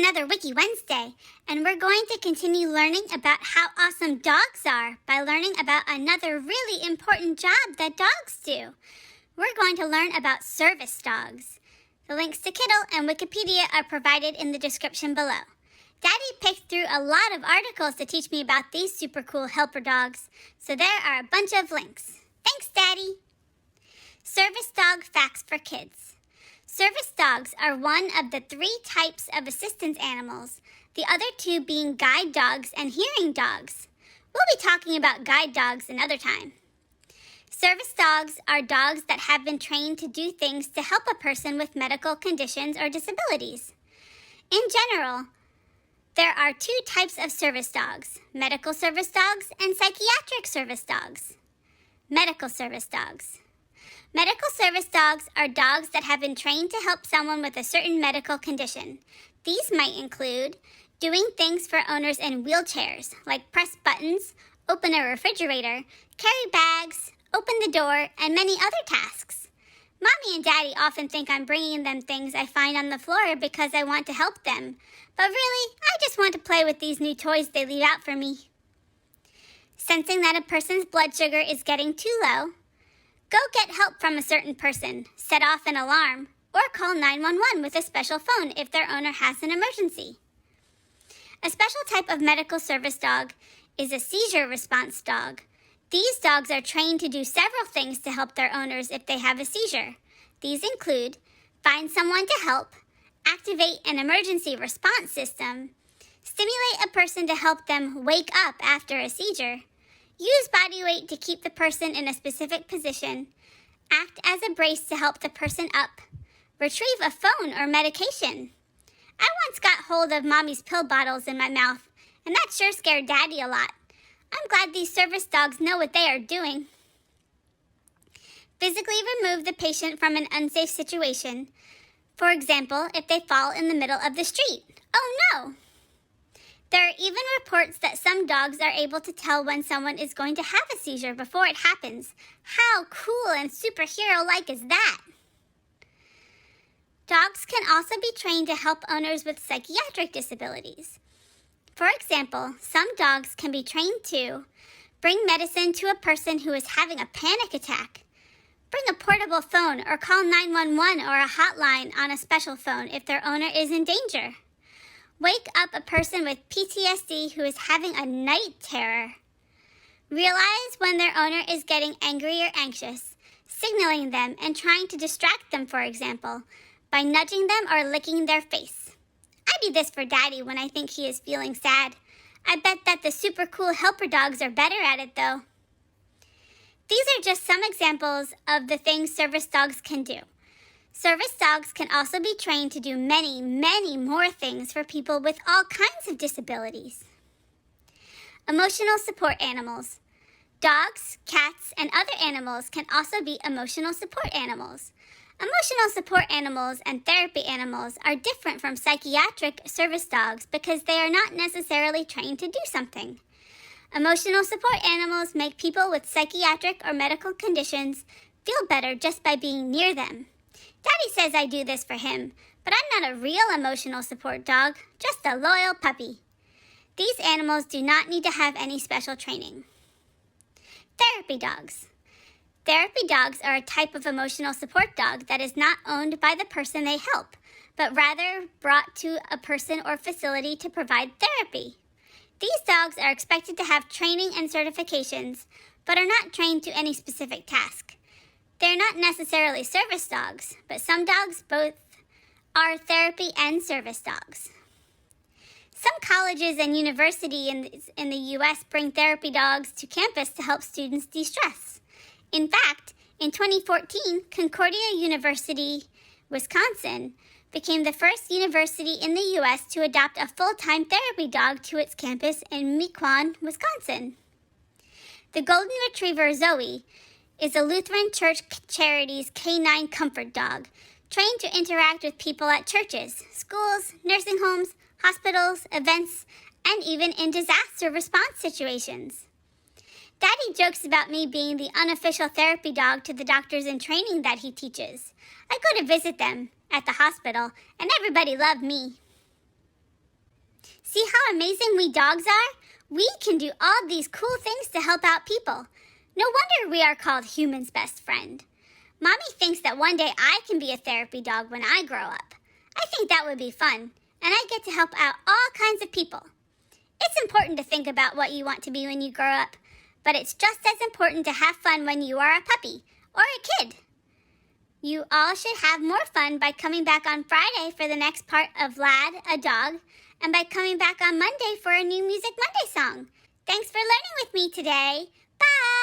another Wiki Wednesday, and we're going to continue learning about how awesome dogs are by learning about another really important job that dogs do. We're going to learn about service dogs. The links to Kittle and Wikipedia are provided in the description below. Daddy picked through a lot of articles to teach me about these super cool helper dogs, so there are a bunch of links. Thanks, Daddy! Service dog facts for kids. Service dogs are one of the 3 types of assistance animals, the other 2 being guide dogs and hearing dogs. We'll be talking about guide dogs another time. Service dogs are dogs that have been trained to do things to help a person with medical conditions or disabilities. In general, there are 2 types of service dogs, medical service dogs and psychiatric service dogs. Medical service dogs. Medical service dogs are dogs that have been trained to help someone with a certain medical condition. These might include doing things for owners in wheelchairs, like press buttons, open a refrigerator, carry bags, open the door, and many other tasks. Mommy and Daddy often think I'm bringing them things I find on the floor because I want to help them. But really, I just want to play with these new toys they leave out for me. Sensing that a person's blood sugar is getting too low, go get help from a certain person, set off an alarm, or call 911 with a special phone if their owner has an emergency. A special type of medical service dog is a seizure response dog. These dogs are trained to do several things to help their owners if they have a seizure. These include find someone to help, activate an emergency response system, stimulate a person to help them wake up after a seizure, use body weight to keep the person in a specific position, act as a brace to help the person up, retrieve a phone or medication. I once got hold of Mommy's pill bottles in my mouth, and that sure scared Daddy a lot. I'm glad these service dogs know what they are doing. Physically remove the patient from an unsafe situation. For example, if they fall in the middle of the street. Oh no! There are even reports that some dogs are able to tell when someone is going to have a seizure before it happens. How cool and superhero-like is that? Dogs can also be trained to help owners with psychiatric disabilities. For example, some dogs can be trained to bring medicine to a person who is having a panic attack, bring a portable phone or call 911 or a hotline on a special phone if their owner is in danger, wake up a person with PTSD who is having a night terror, realize when their owner is getting angry or anxious, signaling them and trying to distract them, for example, by nudging them or licking their face. I do this for Daddy when I think he is feeling sad. I bet that the super cool helper dogs are better at it, though. These are just some examples of the things service dogs can do. Service dogs can also be trained to do many, many more things for people with all kinds of disabilities. Emotional support animals. Dogs, cats, and other animals can also be emotional support animals. Emotional support animals and therapy animals are different from psychiatric service dogs because they are not necessarily trained to do something. Emotional support animals make people with psychiatric or medical conditions feel better just by being near them. Daddy says I do this for him, but I'm not a real emotional support dog, just a loyal puppy. These animals do not need to have any special training. Therapy dogs. Therapy dogs are a type of emotional support dog that is not owned by the person they help, but rather brought to a person or facility to provide therapy. These dogs are expected to have training and certifications, but are not trained to any specific task. They are not necessarily service dogs, but some dogs both are therapy and service dogs. Some colleges and universities in the U.S. bring therapy dogs to campus to help students de-stress. In fact, in 2014, Concordia University, Wisconsin, became the first university in the U.S. to adopt a full-time therapy dog to its campus in Mequon, Wisconsin. The Golden Retriever Zoe is a Lutheran Church Charities canine comfort dog, trained to interact with people at churches, schools, nursing homes, hospitals, events, and even in disaster response situations. Daddy jokes about me being the unofficial therapy dog to the doctors in training that he teaches. I go to visit them at the hospital, and everybody loved me. See how amazing we dogs are? We can do all these cool things to help out people. No wonder we are called humans' best friend. Mommy thinks that one day I can be a therapy dog when I grow up. I think that would be fun, and I get to help out all kinds of people. It's important to think about what you want to be when you grow up, but it's just as important to have fun when you are a puppy or a kid. You all should have more fun by coming back on Friday for the next part of Lad, a Dog, and by coming back on Monday for a new Music Monday song. Thanks for learning with me today. Bye!